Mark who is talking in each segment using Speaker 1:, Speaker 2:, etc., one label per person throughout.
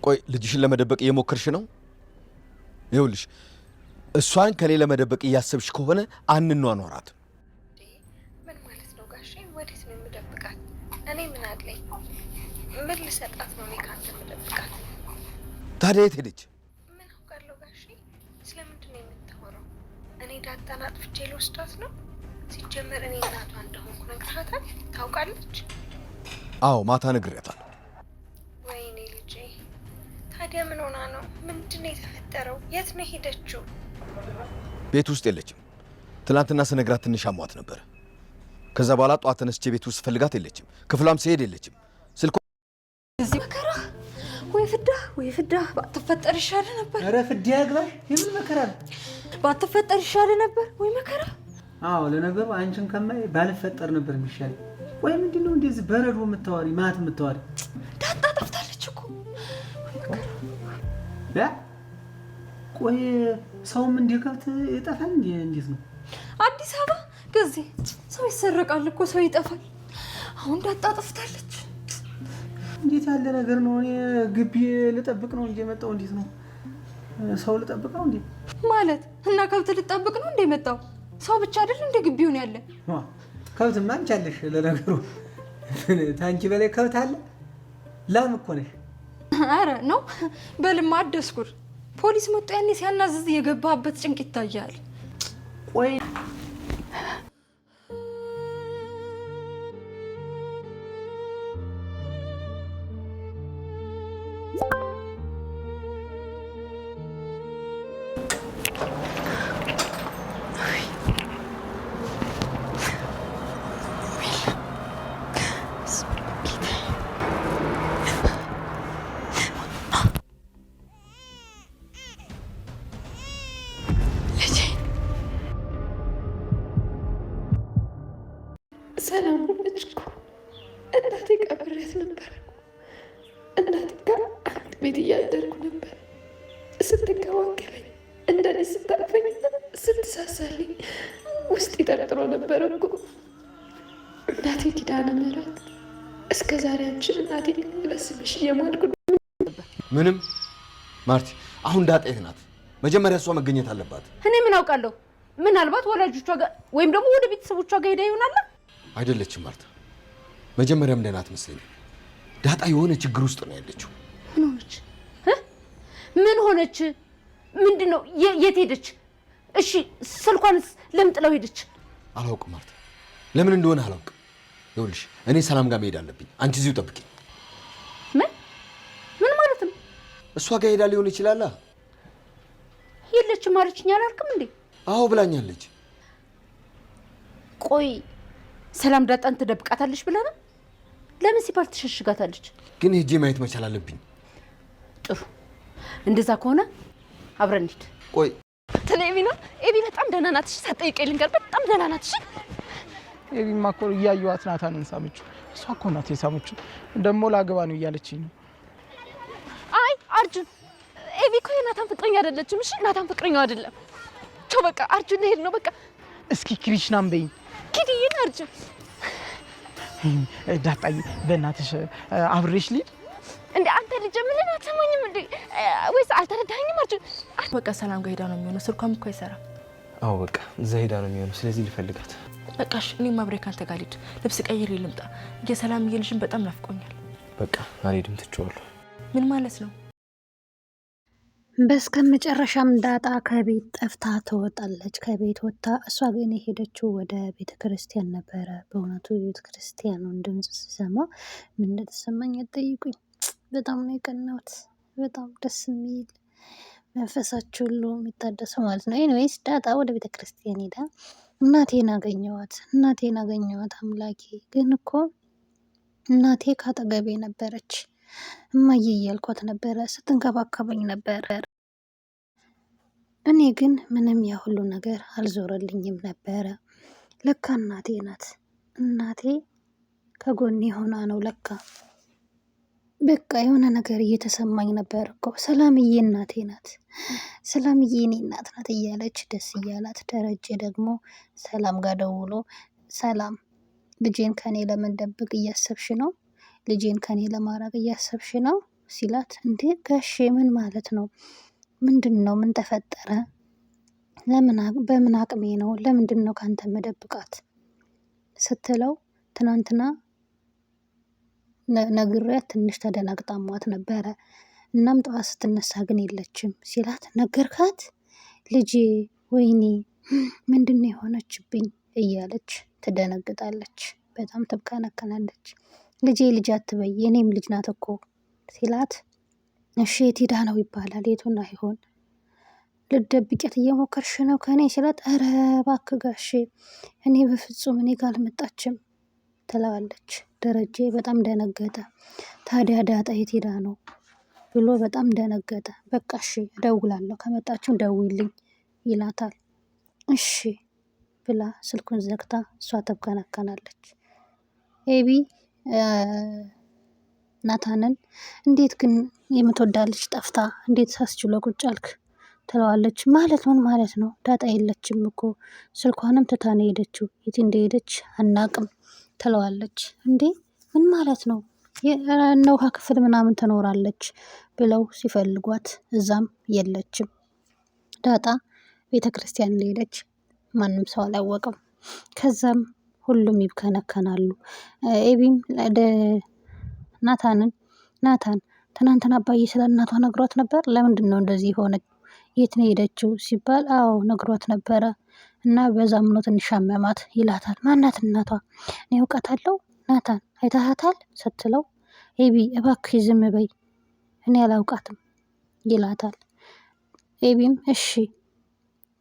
Speaker 1: ቆይ ልጅሽን ለመደበቅ እየሞከርሽ ነው? ይኸውልሽ እሷን ከኔ ለመደበቅ እያሰብሽ ከሆነ አንኗኗራት።
Speaker 2: ምን ማለት ነው ጋሼ? ወዴት ነው የምደብቃት? እኔ ምን አለኝ? ምን ልሰጣት ነው እኔ ካንተ የምደብቃት?
Speaker 1: ታዲያ የት ሄደች?
Speaker 2: ምን አውቃለሁ ጋሼ? ስለምንድን ነው የምታወራው? እኔ ዳጣን አጥፍቼ ልወስዳት ነው? ሲጀመር እኔ እናቷ እንደሆንኩ ነግረሃታል? ታውቃለች?
Speaker 1: አዎ ማታ ነግሬያታለሁ።
Speaker 2: ወይኔ ልጄ፣ ታዲያ ምን ሆና ነው? ምንድን ነው የተፈጠረው? የት ነው ሄደችው?
Speaker 1: ቤት ውስጥ የለችም። ትናንትና ስነግራት ትንሽ አሟት ነበር። ከዛ በኋላ ጧት ተነስቼ ቤት ውስጥ ፈልጋት የለችም። ክፍሏም ስሄድ የለችም። ስልኳ
Speaker 2: እዚህ መከራ ወይ ፍዳ ባትፈጠር ይሻል ነበር።
Speaker 3: ኧረ ፍዳ ያግባሽ። የምን መከራ ነው?
Speaker 2: ባትፈጠር ይሻል ነበር ወይ መከራ።
Speaker 3: አዎ ለነገሩ አንቺን ከማይ ባልፈጠር ነበር የሚሻል። ወይ ምንድነው እንደዚህ በረዶ የምታወሪ ማት የምታወሪ?
Speaker 2: ዳጣ ጠፍታለች እኮ።
Speaker 3: ያ ቆይ ሰውም እንደ ከብት ይጠፋል እንዴ? እንዴት ነው?
Speaker 2: አዲስ አበባ ጊዜ ሰው ይሰረቃል እኮ ሰው ይጠፋል። አሁን ዳጣ ጠፍታለች።
Speaker 3: እንዴት ያለ ነገር ነው? እኔ ግቢ ልጠብቅ ነው እንጂ የመጣው እንዴት ነው? ሰው ልጠብቅ ነው እንዴ?
Speaker 2: ማለት እና ከብት ልጠብቅ ነው እንዴ የመጣው? ሰው ብቻ አይደል እንደ ግቢውን ያለ?
Speaker 3: ከብትማ አንቺ አለሽ። ለነገሩ ታንቺ በላይ ከብት አለ። ላም እኮ ነሽ።
Speaker 2: አረ ነው በልማ አደስኩር። ፖሊስ መጥቶ ያኔ ሲያናዝዝ የገባበት ጭንቅ ይታያል።
Speaker 3: ቆይ
Speaker 2: ሰላም ሆነች እኮ። እናቴ ቀብሬያት ነበር። እናቴ ጋር አንድ ቤት እያደርኩ ነበር። ስትንከባከበኝ፣ እንደኔ ስታቅፈኝ፣ ስትሳሳልኝ ውስጥ ይጠርጥሮ ነበር እኮ። እናቴ ኪዳነ ምሕረት እስከ ዛሬ አንቺን እናቴ በስምሽ እየማልኩ
Speaker 1: ምንም ማርቲ፣ አሁን ዳጣ የት ናት? መጀመሪያ እሷ መገኘት አለባት።
Speaker 2: እኔ ምን አውቃለሁ? ምናልባት ወላጆቿ ጋር ወይም ደግሞ ወደ ቤተሰቦቿ ጋር ሄዳ ይሆናል።
Speaker 1: አይደለችም ማርታ፣ መጀመሪያም ደህና አትመስለኝም። ዳጣ የሆነ ችግር ውስጥ ነው ያለችው።
Speaker 2: ምን ሆነች? ምን ሆነች? ምንድነው? የት ሄደች? እሺ ስልኳንስ ለምን ጥለው ሄደች?
Speaker 1: አላውቅም ማርታ፣ ለምን እንደሆነ አላውቅም። ይኸውልሽ እኔ ሰላም ጋር መሄድ አለብኝ። አንቺ እዚሁ ጠብቂ።
Speaker 2: ምን ማለት ነው?
Speaker 1: እሷ ጋር ሄዳ ሊሆን ይችላል።
Speaker 2: የለችም አለችኝ አላልክም እንዴ?
Speaker 1: አዎ ብላኛለች።
Speaker 2: ቆይ ሰላም ዳጣን ትደብቃታለች ብለህ ነው? ለምን ሲባል ትሸሽጋታለች?
Speaker 1: ግን ሄጄ ማየት መቻል አለብኝ።
Speaker 2: ጥሩ፣ እንደዛ ከሆነ አብረን እንሂድ።
Speaker 1: ቆይ
Speaker 4: ተለቪና ኤቢ በጣም ደህና ናት። እሺ ሳትጠይቀኝ ልንገር፣ በጣም ደህና ናት። እሺ
Speaker 5: ኤቢማ እኮ እያየኋት ናታንን ሳመችው። እሷ እኮ ናት የሳመችው። ደግሞ ላገባ ነው እያለችኝ ነው።
Speaker 4: አይ አርጁን፣ ኤቢ እኮ የናታን ፍቅረኛ አይደለችም። እሺ ናታን ፍቅረኛው አይደለም። ቻው በቃ አርጁን ልሄድ ነው በቃ።
Speaker 5: እስኪ ክሪሽናም በይኝ።
Speaker 4: ኪድዬን አርጁን።
Speaker 5: ዳጣዬ በእናትሽ አብሬሽ ልሂድ
Speaker 4: እንዴ? አንተ ልጅ ምን አትሰማኝም እንዴ? ወይስ አልተረዳኸኝም? አርጁን
Speaker 6: በቃ ሰላም ጋር ሄዳ ነው የሚሆነው። ስልኳም እኮ አይሰራም።
Speaker 7: አዎ በቃ እዛ ሄዳ ነው የሚሆነው። ስለዚህ ልፈልጋት።
Speaker 6: በቃሽ፣ እኔም አብሬ ካንተ ጋር ልሂድ። ልብስ ቀይሬ ልምጣ። የሰላም ልጅን በጣም ናፍቆኛል።
Speaker 7: በቃ አልሄድም፣ ትቼዋለሁ።
Speaker 6: ምን ማለት ነው?
Speaker 8: በስከ መጨረሻም ዳጣ ከቤት ጠፍታ ትወጣለች። ከቤት ወጥታ እሷ ግን የሄደችው ወደ ቤተ ክርስቲያን ነበረ። በእውነቱ ቤተ ክርስቲያኑን ድምፅ ስሰማ ምን እንደተሰማኝ አትጠይቁኝ። በጣም ነው የቀናሁት። በጣም ደስ የሚል መንፈሳቸው ሁሉ የሚታደሰው ማለት ነው። ኤኒዌይስ ዳጣ ወደ ቤተ ክርስቲያን ሄዳ እናቴን አገኘዋት አምላኬ። ግን እኮ እናቴ ካጠገቤ ነበረች። እማዬ እያልኳት ነበረ፣ ስትንከባከበኝ ነበር። እኔ ግን ምንም ያሁሉ ነገር አልዞረልኝም ነበረ። ለካ እናቴ ናት። እናቴ ከጎኔ ሆና ነው ለካ። በቃ የሆነ ነገር እየተሰማኝ ነበር እኮ። ሰላምዬ እናቴ ናት፣ ሰላምዬ እኔ እናት ናት እያለች ደስ እያላት፣ ደረጀ ደግሞ ሰላም ጋር ደውሎ ሰላም ልጄን ከኔ ለመደበቅ እያሰብሽ ነው? ልጄን ከኔ ለማራቅ እያሰብሽ ነው? ሲላት እንዴ ጋሼ ምን ማለት ነው? ምንድን ነው? ምን ተፈጠረ? በምን አቅሜ ነው? ለምንድን ነው ካንተ መደብቃት ስትለው ትናንትና ነግሬያት ትንሽ ተደናግጣሟት ነበረ። እናም ጠዋት ስትነሳ ግን የለችም ሲላት ነገርካት? ልጄ ወይኔ ምንድን ነው የሆነችብኝ እያለች ትደነግጣለች። በጣም ትብከነከናለች። ልጄ ልጅ አትበይ የኔም ልጅ ናት እኮ ሲላት እሺ የት ሄዳ ነው ይባላል። የቱና ይሆን? ልትደብቂያት እየሞከርሽ ነው ከኔ ሲላት ኧረ እባክህ ጋሼ እኔ በፍጹም እኔ ጋር አልመጣችም ትለዋለች። ደረጀ በጣም ደነገጠ። ታዲያ ዳጣ የት ሄዳ ነው ብሎ በጣም ደነገጠ። በቃ እሺ እደውላለሁ ከመጣችም ደውይልኝ ይላታል። እሺ ብላ ስልኩን ዘግታ እሷ ትብከነከናለች። ኤቢ ናታንን እንዴት ግን የምትወዳት ልጅ ጠፍታ እንዴት ሳስችሎ ቁጭ አልክ ትለዋለች። ማለት ምን ማለት ነው? ዳጣ የለችም እኮ ስልኳንም ትታ ነው የሄደችው። የት እንደሄደች አናቅም ትለዋለች። እንዴ ምን ማለት ነው? እነ ውሃ ክፍል ምናምን ትኖራለች ብለው ሲፈልጓት እዛም የለችም። ዳጣ ቤተ ክርስቲያን እንደሄደች ማንም ሰው አላወቀም። ከዛም ሁሉም ይብከነከናሉ። ኤቢም ናታን ትናንትና አባዬ ስለ እናቷ ነግሯት ነበር። ለምንድን ነው እንደዚህ ሆነች? የት ነው ሄደችው ሲባል አዎ ነግሯት ነበረ እና በዛም ነው ትንሽ አመማት ይላታል። ማናት እናቷ? እኔ አውቃታለሁ ናታን አይተሃታል ስትለው ኤቢ እባክሽ ዝም በይ እኔ አላውቃትም ይላታል። ኤቢም እሺ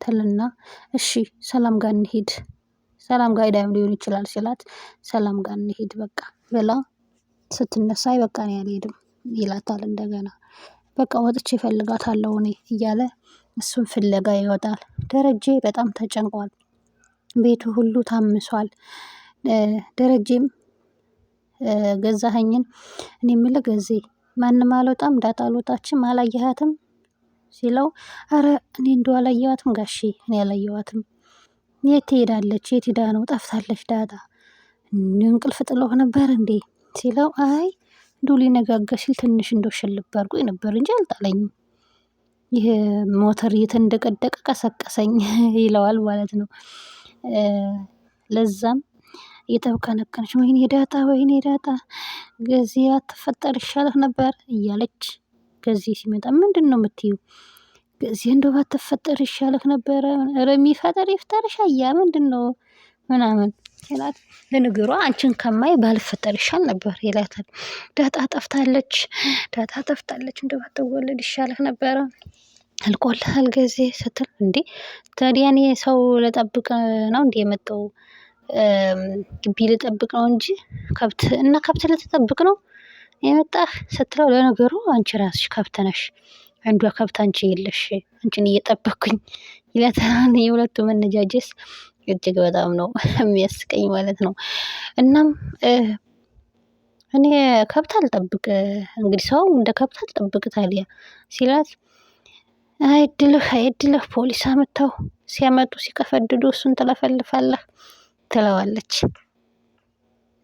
Speaker 8: ትልና እሺ ሰላም ጋር እንሂድ፣ ሰላም ጋር ሄዳም ሊሆን ይችላል ሲላት ሰላም ጋር እንሂድ በቃ ብላ ስትነሳ በቃ እኔ አልሄድም ይላታል። እንደገና በቃ ወጥቼ እፈልጋታለሁ እኔ እያለ እሱን ፍለጋ ይወጣል። ደረጀ በጣም ተጨንቋል። ቤቱ ሁሉ ታምሷል። ደረጀም ገዛኸኝን እኔ የምልህ ገዜ ማንም አልወጣም ዳጣ አልወጣችም አላየሃትም ሲለው አረ እኔ እንደው አላየዋትም ጋሼ እኔ አላየዋትም። የት ትሄዳለች? የት ሄዳ ነው? ጠፍታለች ዳጣ እንቅልፍ ጥሎህ ነበር እንዴ ሲለው አይ እንደው ሊነጋጋ ሲል ትንሽ እንደው ሽልብ አድርጎኝ ነበር እንጂ አልጣለኝም። ይህ ሞተር እየተንደቀደቀ ቀሰቀሰኝ ይለዋል ማለት ነው። ለዛም እየተብከነከነች ወይኔ ዳጣ ገዜ አትፈጠር ይሻልህ ነበር እያለች ገዜ ሲመጣ ምንድን ነው የምትይው? ገዜ እንደው ባትፈጠር ይሻልህ ነበረ። ኧረ የሚፈጠር ይፍጠርሽ አያ ምንድን ነው ምናምን ይላት። ለነገሯ አንቺን ከማይ ባልፈጠር ይሻል ነበር ይላታል። ዳጣ ጠፍታለች እንደው ባትወለድ ይሻልህ ነበረ አልቆልሃል ገዜ ስትል እንዴ ታዲያ እኔ ሰው ልጠብቅ ነው እንዴ የመጣው? ግቢ ልጠብቅ ነው እንጂ ከብት ልትጠብቅ ነው የመጣህ ስትለው ለነገሩ አንቺ ራስሽ ከብት ነሽ፣ አንዷ ከብት አንቺ የለሽ አንቺን እየጠበቅኩኝ ይላታል። የሁለቱ መነጃጀስ እጅግ በጣም ነው የሚያስቀኝ ማለት ነው። እናም እኔ ከብት አልጠብቅ እንግዲህ ሰው እንደ ከብት አልጠብቅ ታዲያ ሲላት አይድልህ ፖሊስ አመጣው ሲያመጡ ሲቀፈድዱ እሱን ትለፈልፋለህ ትለዋለች።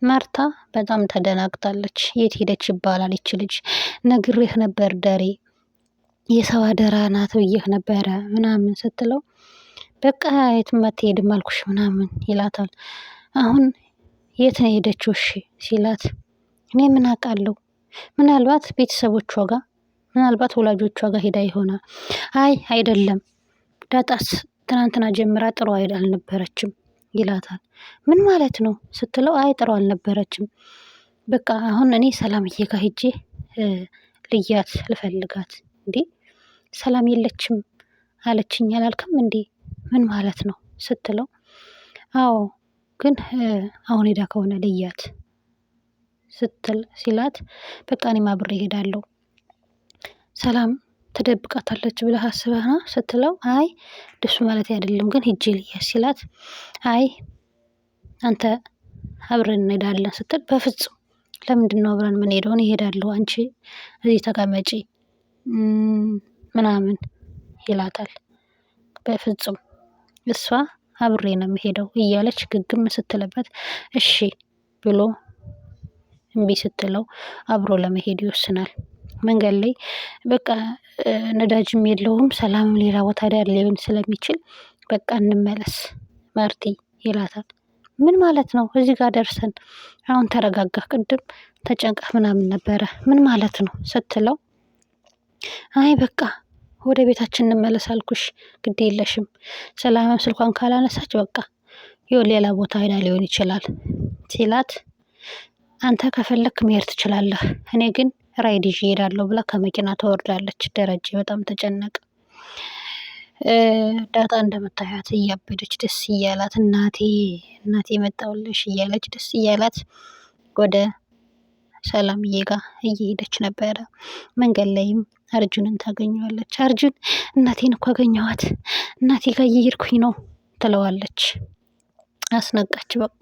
Speaker 8: ማርታ በጣም ተደናግጣለች። የት ሄደች ይባላል ይች ልጅ ነግሬህ ነበር ደሬ የሰው አደራ ናት ብዬህ ነበረ ምናምን ስትለው በቃ የትም አትሄድም አልኩሽ ምናምን ይላታል። አሁን የት ነው ሄደችው እሺ ሲላት እኔ ምን አውቃለሁ ምናልባት ቤተሰቦቿ ጋር ምናልባት ወላጆቿ ጋር ሄዳ ይሆናል። አይ አይደለም ዳጣስ ትናንትና ጀምራ ጥሩ አልነበረችም ይላታል። ምን ማለት ነው ስትለው አይ ጥሩ አልነበረችም በቃ አሁን እኔ ሰላምዬ ጋር ሄጄ ልያት ልፈልጋት። እንዴ ሰላም የለችም አለችኝ አላልክም እንዴ ምን ማለት ነው ስትለው አዎ ግን አሁን ሄዳ ከሆነ ልያት ሲላት በቃ እኔም አብሬ እሄዳለሁ። ሰላም ትደብቃታለች ብለህ አስበህ ነው ስትለው አይ ደሱ ማለት አይደለም ግን ሂጄ ልያት ሲላት አይ አንተ አብረን እንሄዳለን ስትል በፍጹም ለምንድን ነው አብረን የምንሄደው? እኔ እሄዳለሁ አንቺ እዚህ ተቀመጪ ምናምን ይላታል። በፍጹም እሷ አብሬ ነው የምሄደው እያለች ግግም ስትልበት እሺ ብሎ እምቢ ስትለው አብሮ ለመሄድ ይወስናል። መንገድ ላይ በቃ ነዳጅም የለውም ሰላምም ሌላ ቦታ ዳር ሊሆን ስለሚችል በቃ እንመለስ ማርቲ ይላታል። ምን ማለት ነው? እዚህ ጋር ደርሰን አሁን ተረጋጋ፣ ቅድም ተጨንቀህ ምናምን ነበረ ምን ማለት ነው ስትለው፣ አይ በቃ ወደ ቤታችን እንመለስ አልኩሽ፣ ግድ የለሽም ሰላምም ስልኳን ካላነሳች በቃ ሌላ ቦታ ሄዳ ሊሆን ይችላል ሲላት፣ አንተ ከፈለክ መሄድ ትችላለህ፣ እኔ ግን ራይድ ይዤ እሄዳለሁ ብላ ከመኪና ትወርዳለች። ደረጀ በጣም ተጨነቀ። ዳጣ እንደምታያት እያበደች ደስ እያላት እናቴ መጣሁልሽ እያለች ደስ እያላት ወደ ሰላምዬ ጋር እየሄደች ነበረ። መንገድ ላይም አርጁንን ታገኘዋለች። አርጁን እናቴን እኮ አገኘኋት፣ እናቴ ጋር እየሄድኩኝ ነው ትለዋለች። አስነቃች በቃ።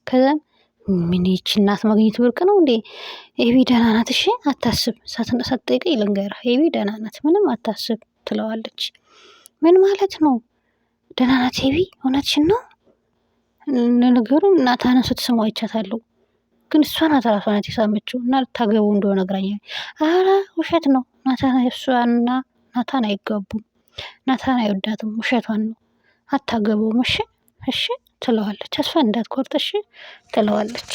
Speaker 8: ከዛ ምን ይቺ እናት ማግኘት ብርቅ ነው እንዴ? ኤቢ ደህና ናት፣ እሺ አታስብ፣ ሳትጠይቀኝ ልንገርህ፣ ኤቢ ደህና ናት፣ ምንም አታስብ ትለዋለች። ምን ማለት ነው ደህና ናት ኤቢ? እውነትሽን ነው? ነገሩ ናታንን ስትስሙ አይቻታለሁ፣ ግን እሷ ናት ራሷ ናት የሳመችው እና ልታገቡ እንደሆነ ነግራኛለች። ኧረ ውሸት ነው፣ እሷና ናታን አይጋቡም፣ ናታን አይወዳትም፣ ውሸቷን ነው፣ አታገቡም፣ እሺ ትለዋለች። ተስፋ እንዳትቆርጥ እሺ ትለዋለች።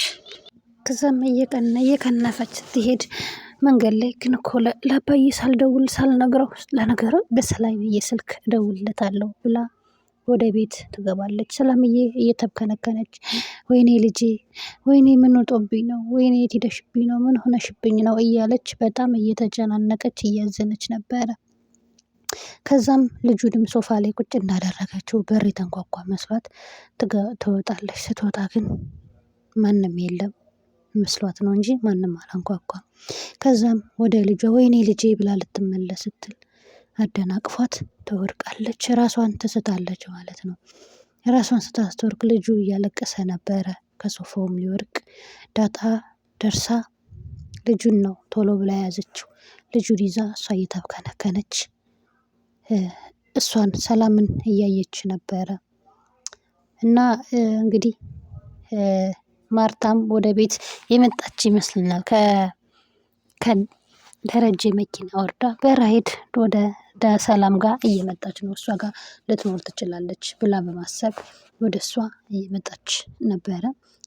Speaker 8: ከዛም እየከነፈች ስትሄድ መንገድ ላይ ግን እኮ ለአባዬ ሳልደውል ሳልነግረው ለነገሩ በሰላምዬ ስልክ እደውልለታለሁ ብላ ወደ ቤት ትገባለች። ሰላምዬ እየተብከነከነች ወይኔ ልጄ፣ ወይኔ ምን ወጦብኝ ነው፣ ወይኔ የት ሄደሽብኝ ነው፣ ምን ሆነሽብኝ ነው እያለች በጣም እየተጨናነቀች እያዘነች ነበረ። ከዛም ልጁንም ሶፋ ላይ ቁጭ እንዳደረገችው በር የተንኳኳ መስሏት ትወጣለች። ስትወጣ ግን ማንም የለም መስሏት ነው እንጂ ማንም አላንኳኳም። ከዛም ወደ ልጇ ወይኔ ልጄ ብላ ልትመለስ ስትል አደናቅፏት ትወድቃለች። ራሷን ትስታለች ማለት ነው። ራሷን ስታስተወርቅ ልጁ እያለቀሰ ነበረ ከሶፋውም ሊወድቅ። ዳጣ ደርሳ ልጁን ነው ቶሎ ብላ ያዘችው። ልጁን ይዛ እሷ እየተብከነከነች እሷን ሰላምን እያየች ነበረ። እና እንግዲህ ማርታም ወደ ቤት የመጣች ይመስልናል። ከደረጀ መኪና ወርዳ በራይድ ወደ ሰላም ጋር እየመጣች ነው። እሷ ጋር ልትኖር ትችላለች ብላ በማሰብ ወደ እሷ እየመጣች ነበረ።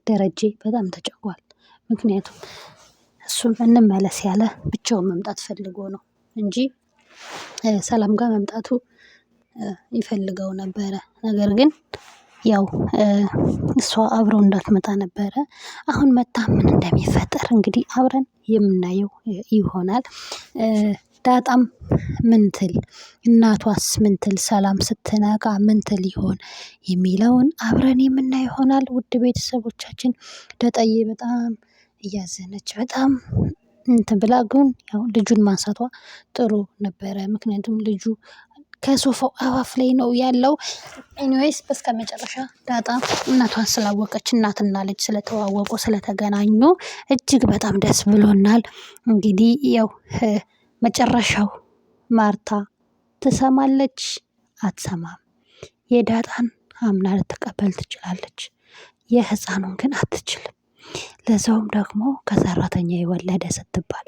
Speaker 8: ደረጀ በጣም ተጨንቋል። ምክንያቱም እሱም እንመለስ ያለ ብቻውን መምጣት ፈልጎ ነው እንጂ ሰላም ጋር መምጣቱ ይፈልገው ነበረ። ነገር ግን ያው እሷ አብረው እንዳትመጣ ነበረ። አሁን መጣ ምን እንደሚፈጠር እንግዲህ አብረን የምናየው ይሆናል። ዳጣም ምንትል እናቷስ ምንትል ሰላም ስትነቃ ምንትል ይሆን የሚለውን አብረን የምናየው ይሆናል። ውድ ቤተሰቦቻችን ዳጣዬ በጣም እያዘነች በጣም ብላ ግን ያው ልጁን ማንሳቷ ጥሩ ነበረ። ምክንያቱም ልጁ ከሶፋው አፋፍ ላይ ነው ያለው። ኤኒዌይስ በስከ መጨረሻ ዳጣ እናቷን ስላወቀች እናትና ልጅ ስለተዋወቁ ስለተገናኙ እጅግ በጣም ደስ ብሎናል። እንግዲህ ያው መጨረሻው ማርታ ትሰማለች አትሰማም? የዳጣን አምና ልትቀበል ትችላለች፣ የህፃኑን ግን አትችልም። ለዛውም ደግሞ ከሰራተኛ የወለደ ስትባል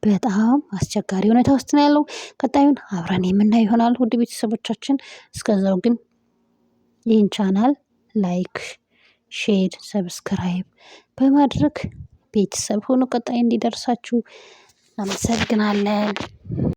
Speaker 8: በጣም አስቸጋሪ ሁኔታ ውስጥ ነው ያለው። ቀጣዩን አብረን የምናየው ይሆናል። ውድ ቤተሰቦቻችን እስከዛው ግን ይህን ቻናል ላይክ፣ ሼር፣ ሰብስክራይብ በማድረግ ቤተሰብ ሆኖ ቀጣይ እንዲደርሳችሁ እናመሰግናለን።